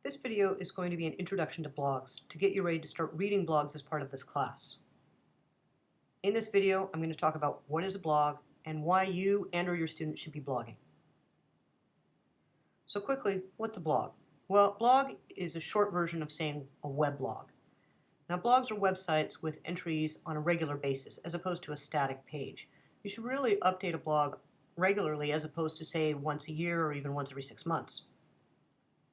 This video is going to be an introduction to blogs to get you ready to start reading blogs as part of this class. In this video, I'm going to talk about what is a blog and why you and or your students should be blogging. So quickly, what's a blog? Well, blog is a short version of saying a weblog. Now, blogs are websites with entries on a regular basis as opposed to a static page. You should really update a blog regularly as opposed to, say, once a year or even once every 6 months.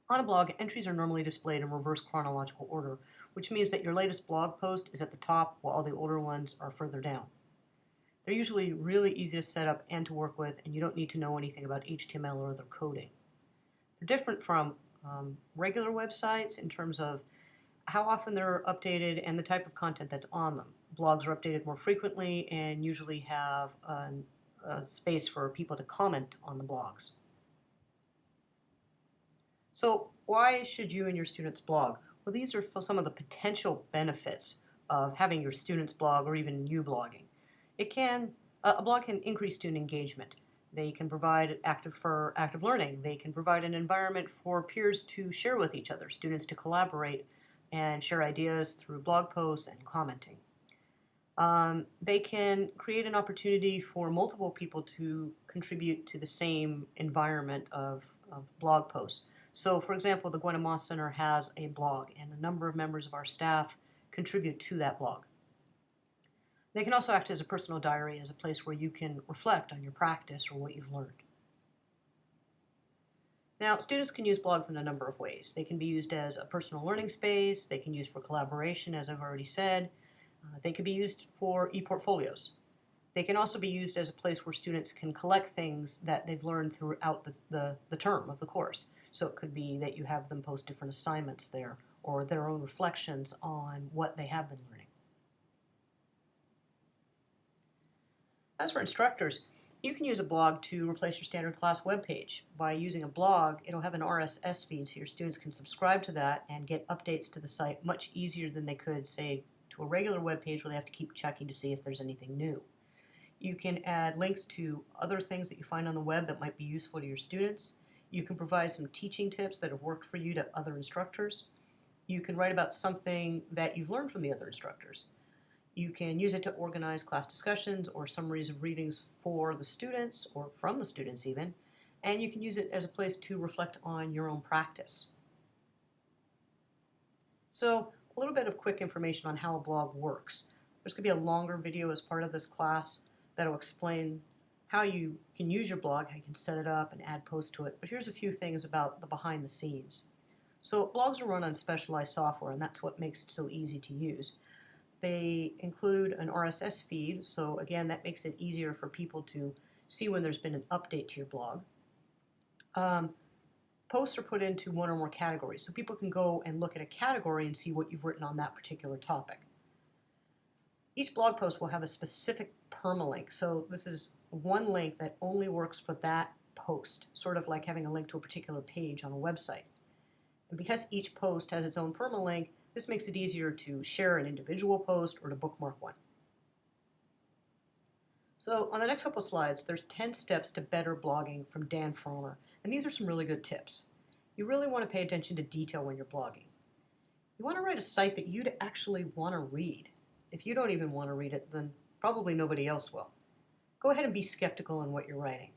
On a blog, entries are normally displayed in reverse chronological order, which means that your latest blog post is at the top while all the older ones are further down. They're usually really easy to set up and to work with, and you don't need to know anything about HTML or other coding. They're different from regular websites in terms of how often they're updated and the type of content that's on them. Blogs are updated more frequently and usually have a space for people to comment on the blogs. So why should you and your students blog? Well, these are some of the potential benefits of having your students blog or even you blogging. A blog can increase student engagement. They can provide active learning. They can provide an environment for peers to share with each other, students to collaborate and share ideas through blog posts and commenting. They can create an opportunity for multiple people to contribute to the same environment of blog posts. So, for example, the Gwen Center has a blog, and a number of members of our staff contribute to that blog. They can also act as a personal diary, as a place where you can reflect on your practice or what you've learned. Now, students can use blogs in a number of ways. They can be used as a personal learning space. They can use for collaboration, as I've already said. They can be used for e-portfolios. They can also be used as a place where students can collect things that they've learned throughout the term of the course. So it could be that you have them post different assignments there or their own reflections on what they have been learning. As for instructors, you can use a blog to replace your standard class web page. By using a blog, it'll have an RSS feed so your students can subscribe to that and get updates to the site much easier than they could, say, to a regular web page where they have to keep checking to see if there's anything new. You can add links to other things that you find on the web that might be useful to your students. You can provide some teaching tips that have worked for you to other instructors. You can write about something that you've learned from the other instructors. You can use it to organize class discussions or summaries of readings for the students or from the students even. And you can use it as a place to reflect on your own practice. So, a little bit of quick information on how a blog works. There's going to be a longer video as part of this class that'll explain how you can use your blog, how you can set it up and add posts to it. But here's a few things about the behind the scenes. So blogs are run on specialized software, and that's what makes it so easy to use. They include an RSS feed, so again, that makes it easier for people to see when there's been an update to your blog. Posts are put into one or more categories, so people can go and look at a category and see what you've written on that particular topic. Each blog post will have a specific permalink, so this is one link that only works for that post, sort of like having a link to a particular page on a website. And because each post has its own permalink, this makes it easier to share an individual post or to bookmark one. So on the next couple slides, there's 10 steps to better blogging from Dan Frommer, and these are some really good tips. You really want to pay attention to detail when you're blogging. You want to write a site that you'd actually want to read. If you don't even want to read it, then probably nobody else will. Go ahead and be skeptical in what you're writing.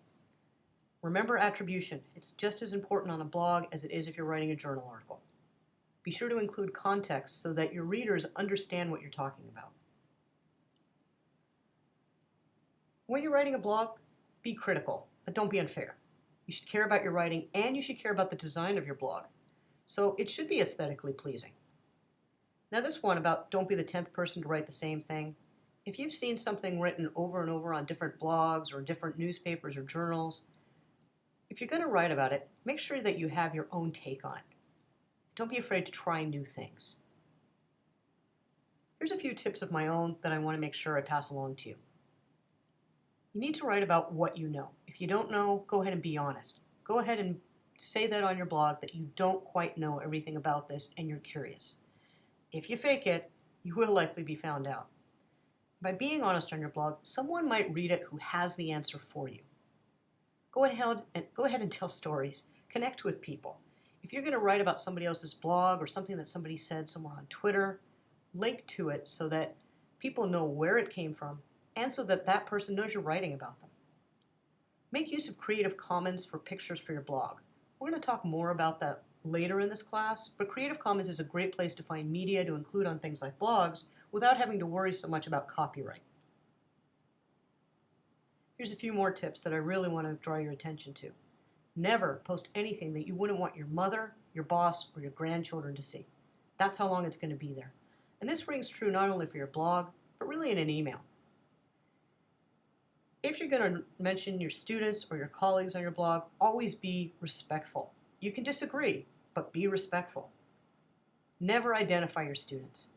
Remember attribution. It's just as important on a blog as it is if you're writing a journal article. Be sure to include context so that your readers understand what you're talking about. When you're writing a blog, be critical, but don't be unfair. You should care about your writing and you should care about the design of your blog. So it should be aesthetically pleasing. Now this one about don't be the 10th person to write the same thing. If you've seen something written over and over on different blogs or different newspapers or journals, if you're going to write about it, make sure that you have your own take on it. Don't be afraid to try new things. Here's a few tips of my own that I want to make sure I pass along to you. You need to write about what you know. If you don't know, go ahead and be honest. Go ahead and say that on your blog that you don't quite know everything about this and you're curious. If you fake it, you will likely be found out. By being honest on your blog, someone might read it who has the answer for you. Go ahead and tell stories. Connect with people. If you're going to write about somebody else's blog or something that somebody said somewhere on Twitter, link to it so that people know where it came from and so that that person knows you're writing about them. Make use of Creative Commons for pictures for your blog. We're going to talk more about that later in this class, but Creative Commons is a great place to find media to include on things like blogs without having to worry so much about copyright. Here's a few more tips that I really want to draw your attention to. Never post anything that you wouldn't want your mother, your boss, or your grandchildren to see. That's how long it's going to be there. And this rings true not only for your blog, but really in an email. If you're going to mention your students or your colleagues on your blog, always be respectful. You can disagree, but be respectful. Never identify your students.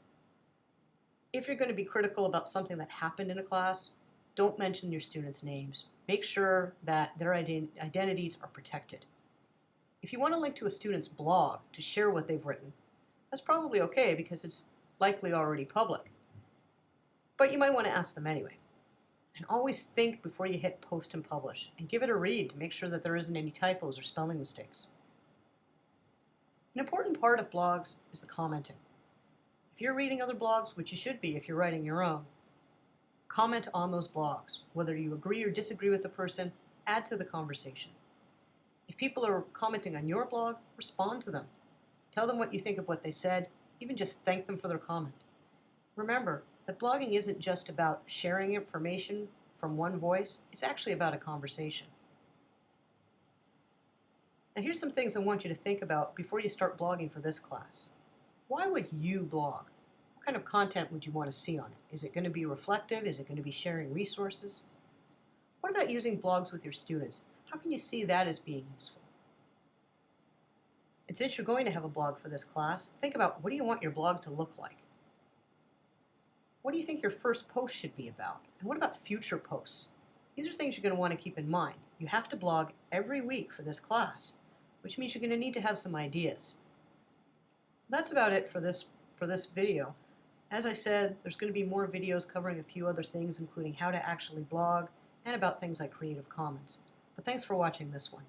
If you're going to be critical about something that happened in a class, don't mention your students' names. Make sure that their identities are protected. If you want to link to a student's blog to share what they've written, that's probably okay because it's likely already public. But you might want to ask them anyway. And always think before you hit post and publish, and give it a read to make sure that there isn't any typos or spelling mistakes. An important part of blogs is the commenting. If you're reading other blogs, which you should be if you're writing your own, comment on those blogs. Whether you agree or disagree with the person, add to the conversation. If people are commenting on your blog, respond to them. Tell them what you think of what they said, even just thank them for their comment. Remember that blogging isn't just about sharing information from one voice, it's actually about a conversation. Now here's some things I want you to think about before you start blogging for this class. Why would you blog? What kind of content would you want to see on it? Is it going to be reflective? Is it going to be sharing resources? What about using blogs with your students? How can you see that as being useful? And since you're going to have a blog for this class, think about what do you want your blog to look like? What do you think your first post should be about? And what about future posts? These are things you're going to want to keep in mind. You have to blog every week for this class, which means you're going to need to have some ideas. That's about it for this video. As I said, there's going to be more videos covering a few other things, including how to actually blog and about things like Creative Commons. But thanks for watching this one.